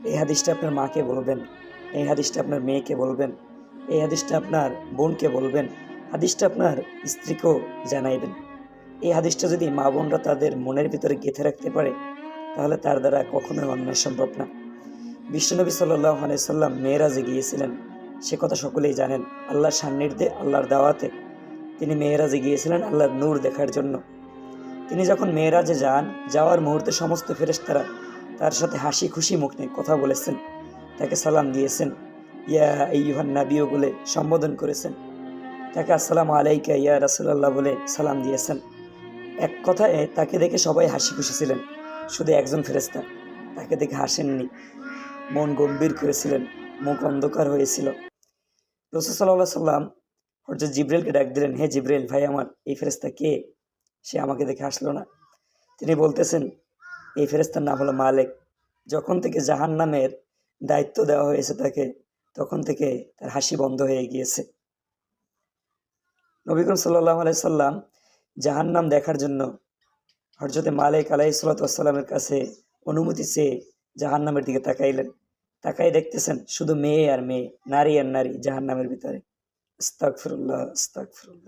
এই হাদিসটা আপনার মাকে বলবেন, এই হাদিসটা আপনার মেয়েকে বলবেন, এই হাদিসটা আপনার বোনকে বলবেন, হাদিসটা আপনার স্ত্রীকেও জানাইবেন। এই হাদিসটা যদি মা বোনরা তাদের মনের ভিতরে গেঁথে রাখতে পারে, তাহলে তার দ্বারা কখনোই অন্যায় সম্ভব না। বিশ্বনবী সাল্লাল্লাহু আলাইহি সাল্লাম মেরাজে গিয়েছিলেন, সে কথা সকলেই জানেন। আল্লাহর সান্নিধ্যে, আল্লাহর দাওয়াতে তিনি মেরাজে গিয়েছিলেন আল্লাহর নূর দেখার জন্য। তিনি যখন মেরাজে যান, যাওয়ার মুহূর্তে সমস্ত ফেরেশতারা তার সাথে হাসি খুশি মুখ নিয়ে কথা বলেছেন, তাকে সালাম দিয়েছেন, ইয়া আইয়ুহান নাবিয়্যু বলে সম্বোধন করেছেন, তাকে আসসালামু আলাইকা ইয়া রাসূলুল্লাহ বলে সালাম দিয়েছেন। এক কথায় তাকে দেখে সবাই হাসি খুশি ছিলেন, শুধু একজন ফেরেশতা তাকে দেখে হাসেননি, মন গম্ভীর করেছিলেন, মুখ অন্ধকার হয়েছিল। রাসূল সাল্লাল্লাহু আলাইহি সাল্লাম হযরত জিবরাইলকে ডাক দিলেন, হে জিবরাইল ভাই আমার, এই ফেরেশতা কে? সে আমাকে দেখে হাসলো না। তিনি বলতেছেন, এই ফেরেশতার নাম হলো মালেক। যখন থেকে জাহান্নামের দায়িত্ব দেওয়া হয়েছে তাকে, তখন থেকে তার হাসি বন্ধ হয়ে গিয়েছে। নবী করিম সাল্লাল্লাহু আলাইহি সাল্লাম জাহান্নাম দেখার জন্য হযরত মালেক আলাইহিস সালাতু ওয়াস সালামের কাছে অনুমতি চেয়ে জাহান্নামের দিকে তাকাইলেন। তাকাই দেখতেছেন শুধু মেয়ে আর মেয়ে, নারী আর নারী জাহান্নামের ভিতরে। আস্তাগফিরুল্লাহ, আস্তাগফিরুল্লাহ।